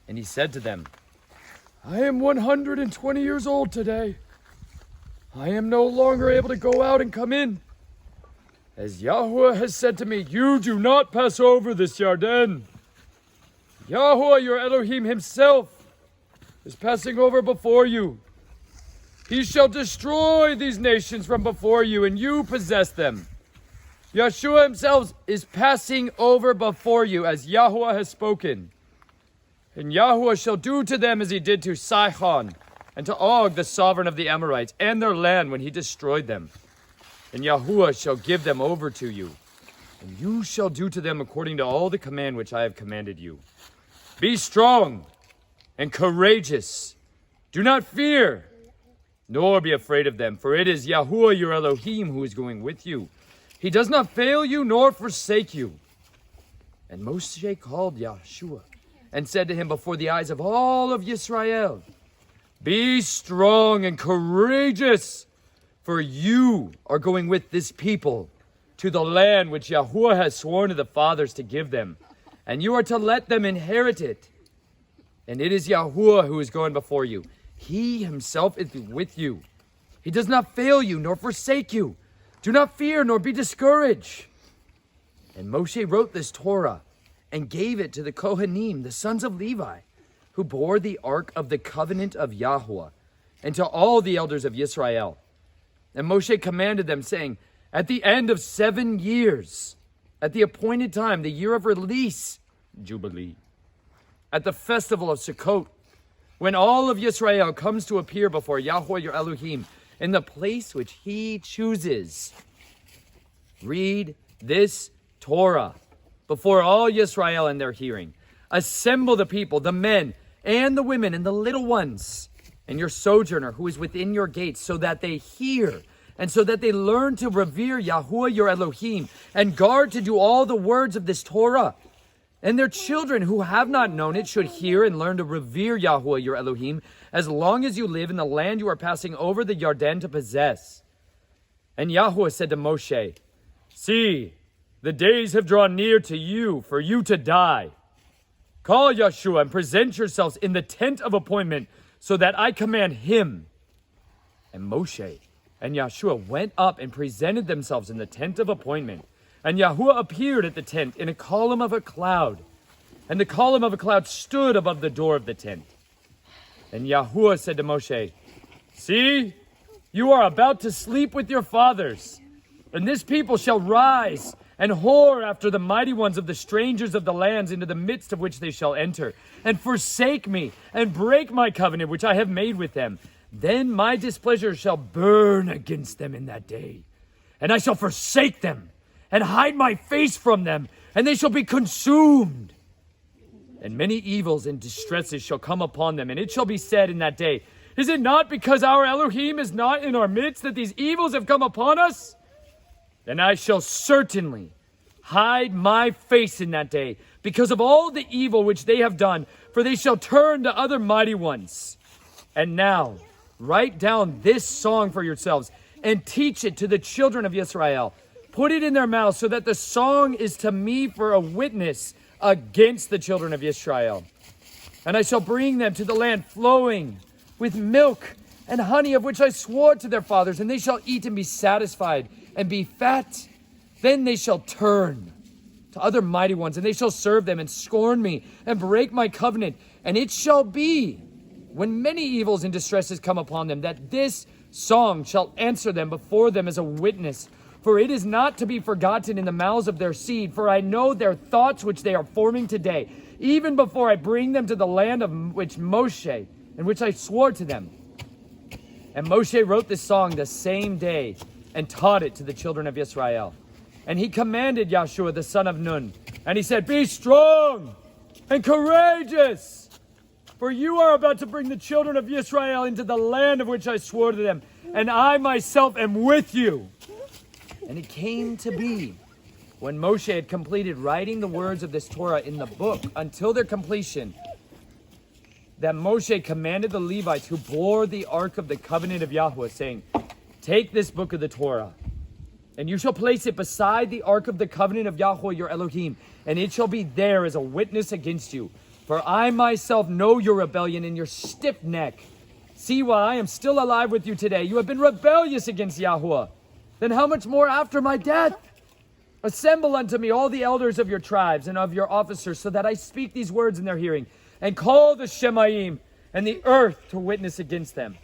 And he said to them, I am 120 years old today. I am no longer able to go out and come in. As Yahweh has said to me, you do not pass over this Yarden. Yahweh, your Elohim himself, is passing over before you. He shall destroy these nations from before you, and you possess them. Yahshua himself is passing over before you, as Yahweh has spoken. And Yahweh shall do to them as he did to Sihon and to Og, the sovereign of the Amorites, and their land when he destroyed them. And Yahuwah shall give them over to you, and you shall do to them according to all the command which I have commanded you. Be strong and courageous. Do not fear, nor be afraid of them, for it is Yahuwah your Elohim who is going with you. He does not fail you nor forsake you. And Moshe called Yahshua and said to him before the eyes of all of Yisrael, be strong and courageous, for you are going with this people to the land which Yahuwah has sworn to the fathers to give them, and you are to let them inherit it. And it is Yahuwah who is going before you. He himself is with you. He does not fail you nor forsake you. Do not fear nor be discouraged. And Moshe wrote this Torah and gave it to the Kohanim, the sons of Levi, who bore the ark of the covenant of Yahuwah, and to all the elders of Yisrael. And Moshe commanded them, saying, at the end of 7 years, at the appointed time, the year of release, Jubilee, at the festival of Sukkot, when all of Yisrael comes to appear before Yahweh your Elohim in the place which he chooses, read this Torah before all Yisrael in their hearing. Assemble the people, the men and the women and the little ones, and your sojourner who is within your gates, so that they hear and so that they learn to revere Yahuwah your Elohim and guard to do all the words of this Torah. And their children who have not known it should hear and learn to revere Yahuwah your Elohim as long as you live in the land you are passing over the Yarden to possess. And Yahuwah said to Moshe, see, the days have drawn near to you for you to die. Call Yahshua and present yourselves in the tent of appointment so that I command him. And Moshe and Yahshua went up and presented themselves in the tent of appointment. And Yahuwah appeared at the tent in a column of a cloud. And the column of a cloud stood above the door of the tent. And Yahuwah said to Moshe, see, you are about to sleep with your fathers, and this people shall rise and whore after the mighty ones of the strangers of the lands into the midst of which they shall enter, and forsake me, and break my covenant which I have made with them. Then my displeasure shall burn against them in that day, and I shall forsake them, and hide my face from them, and they shall be consumed. And many evils and distresses shall come upon them, and it shall be said in that day, is it not because our Elohim is not in our midst that these evils have come upon us? Then I shall certainly hide my face in that day, because of all the evil which they have done, for they shall turn to other mighty ones. And now, write down this song for yourselves, and teach it to the children of Israel. Put it in their mouths, so that the song is to me for a witness against the children of Israel. And I shall bring them to the land flowing with milk and honey, of which I swore to their fathers, and they shall eat and be satisfied and be fat. Then they shall turn to other mighty ones, and they shall serve them and scorn me and break my covenant. And it shall be, when many evils and distresses come upon them, that this song shall answer them before them as a witness. For it is not to be forgotten in the mouths of their seed, for I know their thoughts which they are forming today, even before I bring them to the land of which Moshe, and which I swore to them. And Moshe wrote this song the same day, and taught it to the children of Israel. And he commanded Yahshua the son of Nun, and he said, be strong and courageous, for you are about to bring the children of Israel into the land of which I swore to them, and I myself am with you. And it came to be, when Moshe had completed writing the words of this Torah in the book until their completion, that Moshe commanded the Levites who bore the ark of the covenant of Yahweh, saying, take this book of the Torah, and you shall place it beside the ark of the covenant of Yahweh your Elohim, and it shall be there as a witness against you. For I myself know your rebellion and your stiff neck. See, while I am still alive with you today, you have been rebellious against Yahuwah. Then how much more after my death? Assemble unto me all the elders of your tribes and of your officers, so that I speak these words in their hearing, and call the Shemaim and the earth to witness against them.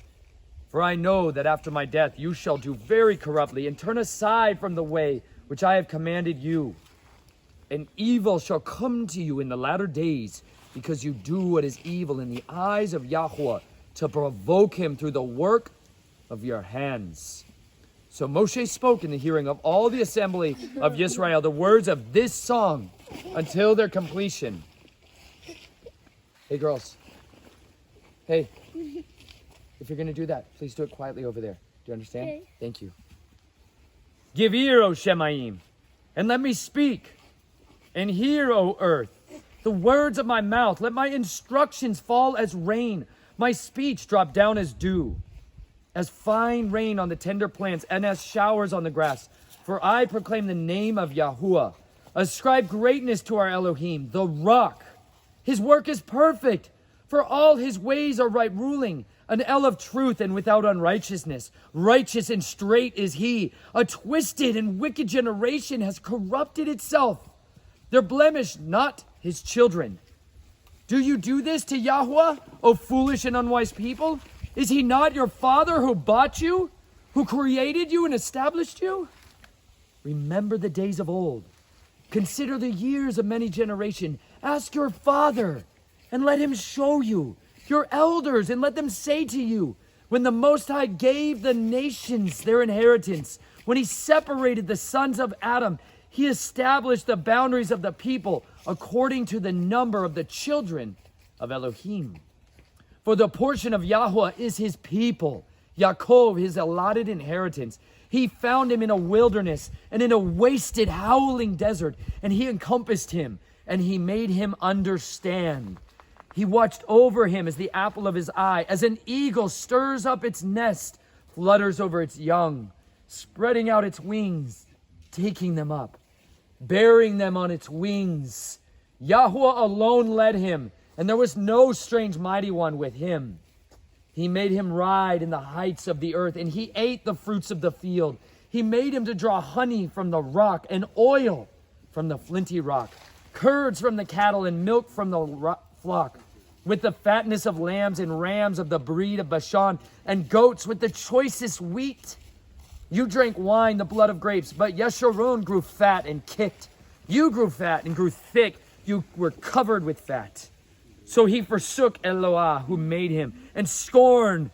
For I know that after my death you shall do very corruptly, and turn aside from the way which I have commanded you. And evil shall come to you in the latter days, because you do what is evil in the eyes of Yahuwah, to provoke him through the work of your hands. So Moshe spoke in the hearing of all the assembly of Israel the words of this song until their completion. Hey, girls. Hey. If you're going to do that, please do it quietly over there. Do you understand? Okay. Thank you. Give ear, O Shemaim, and let me speak. And hear, O earth, the words of my mouth. Let my instructions fall as rain, my speech drop down as dew, as fine rain on the tender plants, and as showers on the grass. For I proclaim the name of Yahuwah. Ascribe greatness to our Elohim, the rock. His work is perfect, for all his ways are right ruling. An El of truth and without unrighteousness. Righteous and straight is he. A twisted and wicked generation has corrupted itself. Their blemish, not his children. Do you do this to Yahuwah, O foolish and unwise people? Is he not your father who bought you, who created you and established you? Remember the days of old. Consider the years of many generations. Ask your father, and let him show you. Your elders, and let them say to you, when the Most High gave the nations their inheritance, when he separated the sons of Adam, he established the boundaries of the people according to the number of the children of Elohim. For the portion of Yahuwah is his people, Yaakov his allotted inheritance. He found him in a wilderness and in a wasted, howling desert, and he encompassed him, and he made him understand. He watched over him as the apple of his eye, as an eagle stirs up its nest, flutters over its young, spreading out its wings, taking them up, bearing them on its wings. Yahuwah alone led him, and there was no strange mighty one with him. He made him ride in the heights of the earth, and he ate the fruits of the field. He made him to draw honey from the rock, and oil from the flinty rock, curds from the cattle, and milk from the flock, with the fatness of lambs and rams of the breed of Bashan, and goats with the choicest wheat. You drank wine, the blood of grapes, but Yeshurun grew fat and kicked. You grew fat and grew thick. You were covered with fat. So he forsook Eloah, who made him, and scorned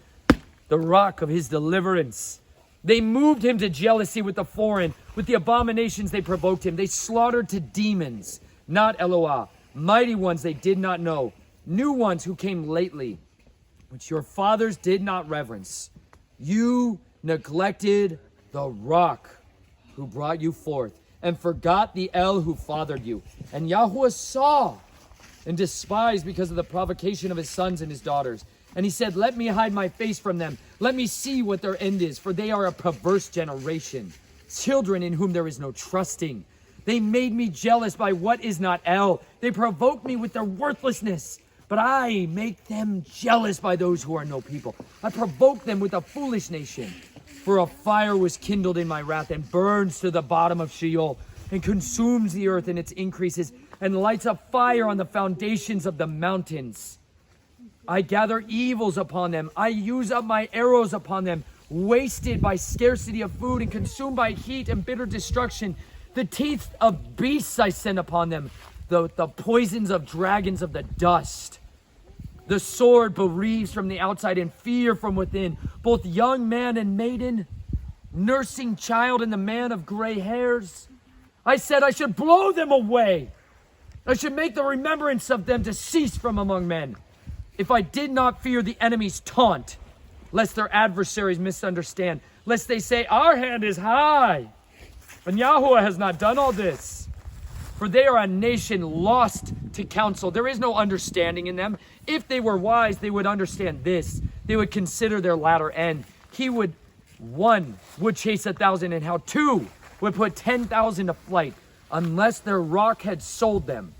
the rock of his deliverance. They moved him to jealousy with the foreign. With the abominations they provoked him. They slaughtered to demons, not Eloah. Mighty ones they did not know. New ones who came lately, which your fathers did not reverence. You neglected the rock who brought you forth, and forgot the El who fathered you. And Yahuwah saw and despised because of the provocation of his sons and his daughters. And he said, let me hide my face from them. Let me see what their end is, for they are a perverse generation, children in whom there is no trusting. They made me jealous by what is not El. They provoked me with their worthlessness. But I make them jealous by those who are no people. I provoke them with a foolish nation. For a fire was kindled in my wrath, and burns to the bottom of Sheol, and consumes the earth and its increases, and lights a fire on the foundations of the mountains. I gather evils upon them. I use up my arrows upon them, wasted by scarcity of food, and consumed by heat and bitter destruction. The teeth of beasts I send upon them, the poisons of dragons of the dust. The sword bereaves from the outside, and fear from within, both young man and maiden, nursing child and the man of gray hairs. I said I should blow them away. I should make the remembrance of them to cease from among men. If I did not fear the enemy's taunt, lest their adversaries misunderstand, lest they say, our hand is high, and Yahuwah has not done all this. For they are a nation lost to counsel. There is no understanding in them. If they were wise, they would understand this. They would consider their latter end. One would chase 1,000, and how two would put 10,000 to flight, unless their rock had sold them.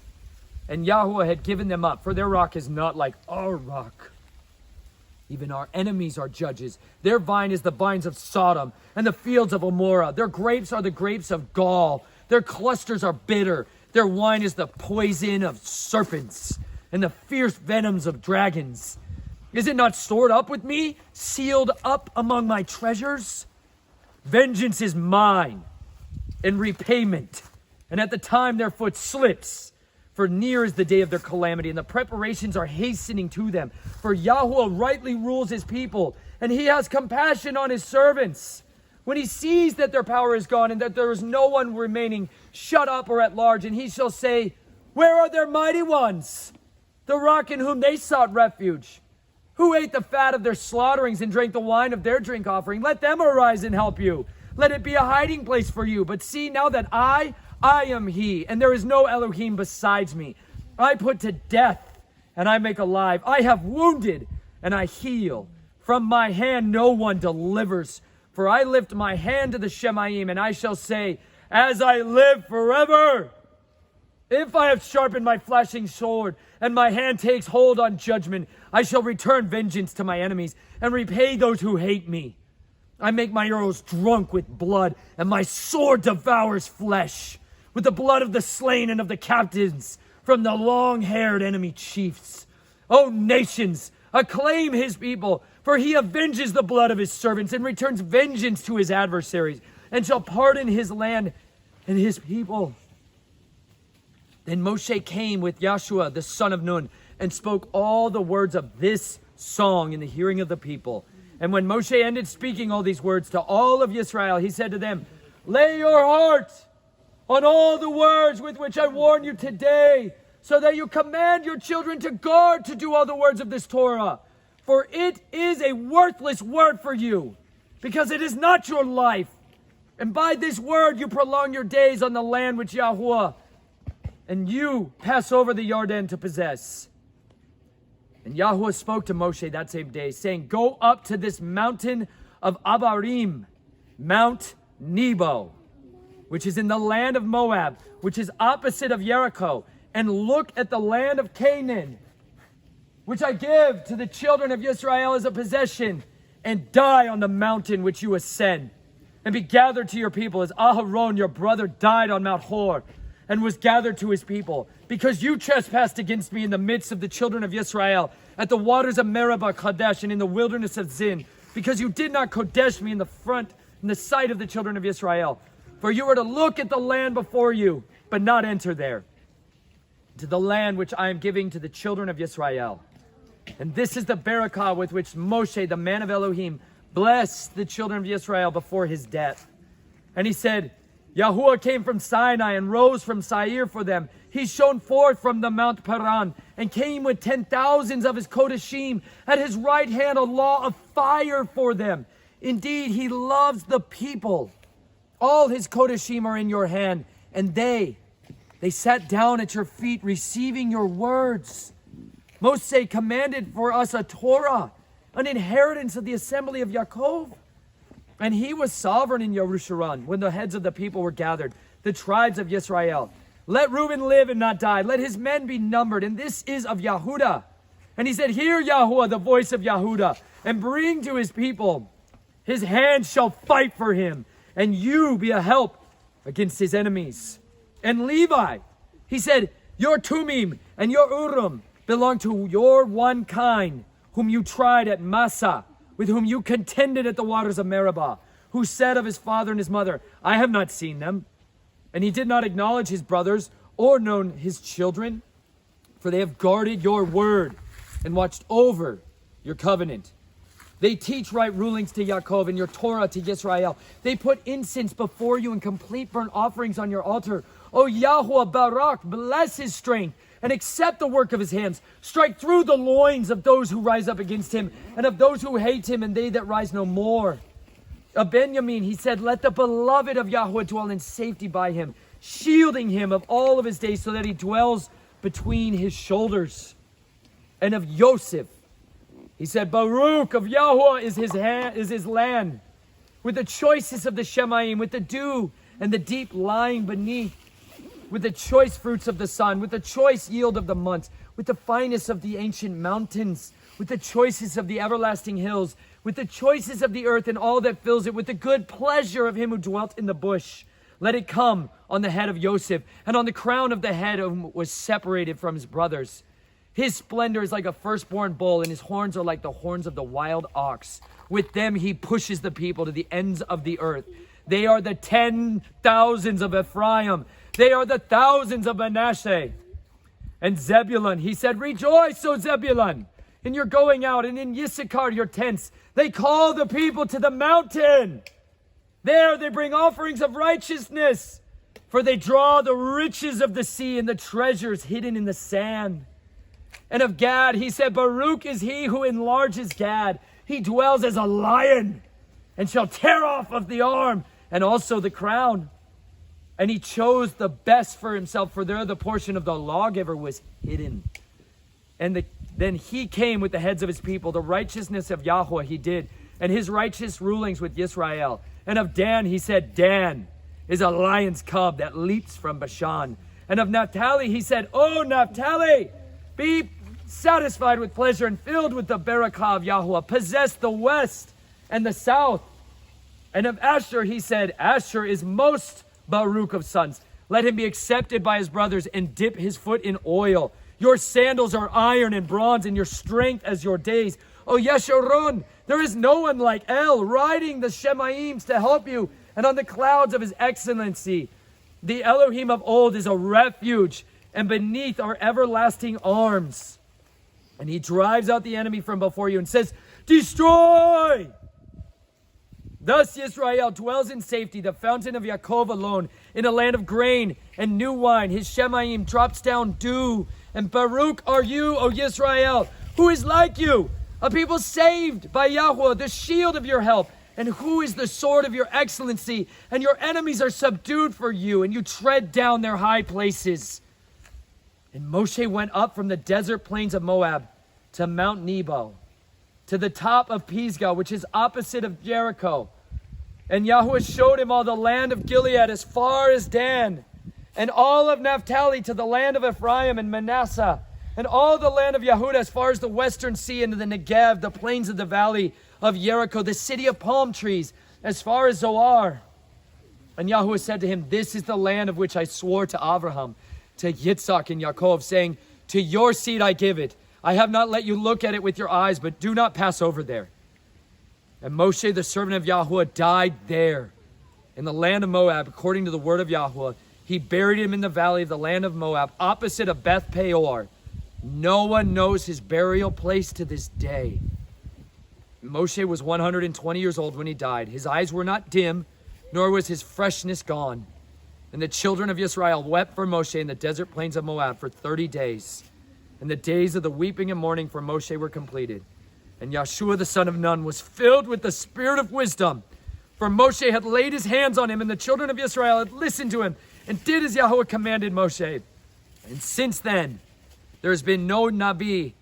And Yahuwah had given them up, for their rock is not like our rock. Even our enemies are judges. Their vine is the vines of Sodom and the fields of Amorah. Their grapes are the grapes of Gaul. Their clusters are bitter. Their wine is the poison of serpents and the fierce venoms of dragons. Is it not stored up with me, sealed up among my treasures? Vengeance is mine, and repayment. And at the time their foot slips, for near is the day of their calamity, and the preparations are hastening to them. For Yahuwah rightly rules his people, and he has compassion on his servants. When he sees that their power is gone, and that there is no one remaining shut up or at large, and he shall say, where are their mighty ones, the rock in whom they sought refuge? Who ate the fat of their slaughterings and drank the wine of their drink offering? Let them arise and help you. Let it be a hiding place for you. But see now that I am he, and there is no Elohim besides me. I put to death, and I make alive. I have wounded, and I heal. From my hand no one delivers. For I lift my hand to the Shemaim, and I shall say, as I live forever, if I have sharpened my flashing sword, and my hand takes hold on judgment, I shall return vengeance to my enemies, and repay those who hate me. I make my arrows drunk with blood, and my sword devours flesh, with the blood of the slain and of the captains, from the long-haired enemy chiefs. O nations, acclaim his people, for he avenges the blood of his servants, and returns vengeance to his adversaries, and shall pardon his land and his people. Then Moshe came with Yeshua, the son of Nun, and spoke all the words of this song in the hearing of the people. And when Moshe ended speaking all these words to all of Israel, he said to them, lay your heart on all the words with which I warn you today, so that you command your children to guard to do all the words of this Torah. For it is a worthless word for you, because it is not your life. And by this word you prolong your days on the land which Yahuwah and you pass over the Jordan to possess. And Yahuwah spoke to Moshe that same day, saying, go up to this mountain of Abarim, Mount Nebo, which is in the land of Moab, which is opposite of Jericho, and look at the land of Canaan, which I give to the children of Israel as a possession, and die on the mountain which you ascend, and be gathered to your people, as Aharon your brother died on Mount Hor, and was gathered to his people, because you trespassed against me in the midst of the children of Israel, at the waters of Meribah Kadesh, and in the wilderness of Zin, because you did not Kodesh me in the sight of the children of Israel. For you are to look at the land before you, but not enter there, to the land which I am giving to the children of Israel. And this is the barakah with which Moshe, the man of Elohim, blessed the children of Israel before his death. And he said, Yahuwah came from Sinai and rose from Seir for them. He shone forth from the Mount Paran and came with 10,000s of his Kodeshim, at his right hand a law of fire for them. Indeed, he loves the people. All his Kodeshim are in your hand, and they sat down at your feet, receiving your words. Moshe commanded for us a Torah, an inheritance of the assembly of Yaakov. And he was sovereign in Yerushalayim when the heads of the people were gathered, the tribes of Yisrael. Let Reuben live and not die. Let his men be numbered. And this is of Yehuda. And he said, hear Yahuwah, the voice of Yehuda, and bring to his people. His hand shall fight for him, and you be a help against his enemies. And Levi, he said, your Tumim and your Urim belong to your one kind, whom you tried at Massa, with whom you contended at the waters of Meribah, who said of his father and his mother, I have not seen them. And he did not acknowledge his brothers or known his children, for they have guarded your word and watched over your covenant. They teach right rulings to Yaakov and your Torah to Yisrael. They put incense before you and complete burnt offerings on your altar. O Yahuwah Barak, bless his strength and accept the work of his hands. Strike through the loins of those who rise up against him, and of those who hate him, and they that rise no more. Of Benjamin, he said, let the beloved of Yahweh dwell in safety by him, shielding him of all of his days, so that he dwells between his shoulders. And of Yosef, he said, Baruch of Yahweh is his land, with the choicest of the Shemaim, with the dew and the deep lying beneath. with the choice fruits of the sun, with the choice yield of the months, with the finest of the ancient mountains, with the choices of the everlasting hills, with the choices of the earth and all that fills it, with the good pleasure of him who dwelt in the bush. Let it come on the head of Joseph, and on the crown of the head of whom was separated from his brothers. His splendor is like a firstborn bull, and his horns are like the horns of the wild ox. With them he pushes the people to the ends of the earth. They are the 10,000s of Ephraim. They are the thousands of Manasseh. And Zebulun, he said, rejoice, O Zebulun, in your going out, and in Issachar your tents. They call the people to the mountain. There they bring offerings of righteousness, for they draw the riches of the sea and the treasures hidden in the sand. And of Gad, he said, Baruch is he who enlarges Gad. He dwells as a lion and shall tear off of the arm and also the crown. And he chose the best for himself, for there the portion of the lawgiver was hidden. And then he came with the heads of his people. The righteousness of Yahweh he did, and his righteous rulings with Yisrael. And of Dan he said, Dan is a lion's cub that leaps from Bashan. And of Naphtali he said, O Naphtali, be satisfied with pleasure and filled with the barakah of Yahweh. Possess the west and the south. And of Asher he said, Asher is most Baruch of sons. Let him be accepted by his brothers and dip his foot in oil. Your sandals are iron and bronze, and your strength as your days. O Yeshurun, there is no one like El, riding the Shemaims to help you, and on the clouds of his excellency. The Elohim of old is a refuge, and beneath are everlasting arms. And he drives out the enemy from before you and says, destroy! Thus Yisrael dwells in safety, the fountain of Yaakov alone, in a land of grain and new wine. His Shemaim drops down dew. And Baruch are you, O Yisrael, who is like you, a people saved by Yahweh, the shield of your help. And who is the sword of your excellency? And your enemies are subdued for you, and you tread down their high places. And Moshe went up from the desert plains of Moab to Mount Nebo, to the top of Pisgah, which is opposite of Jericho. And Yahweh showed him all the land of Gilead as far as Dan, and all of Naphtali to the land of Ephraim and Manasseh, and all the land of Yehudah as far as the western sea into the Negev, the plains of the valley of Jericho, the city of palm trees, as far as Zoar. And Yahweh said to him, this is the land of which I swore to Abraham, to Yitzhak and Yaakov, saying, to your seed I give it. I have not let you look at it with your eyes, but do not pass over there. And Moshe, the servant of Yahweh, died there in the land of Moab, according to the word of Yahweh. He buried him in the valley of the land of Moab, opposite of Beth Peor. No one knows his burial place to this day. Moshe was 120 years old when he died. His eyes were not dim, nor was his freshness gone. And the children of Israel wept for Moshe in the desert plains of Moab for 30 days. And the days of the weeping and mourning for Moshe were completed. And Yeshua the son of Nun was filled with the spirit of wisdom. For Moshe had laid his hands on him, and the children of Israel had listened to him, and did as Yahweh commanded Moshe. And since then, there has been no Nabi,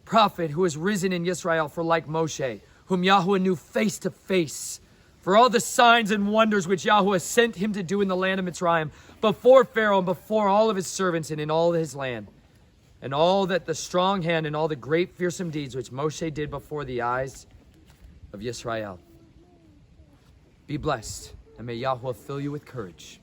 prophet, who has risen in Israel for like Moshe, whom Yahweh knew face to face. For all the signs and wonders which Yahweh sent him to do in the land of Mitzrayim, before Pharaoh and before all of his servants and in all his land. And all that the strong hand and all the great fearsome deeds which Moshe did before the eyes of Yisrael. Be blessed, and may Yahweh fill you with courage.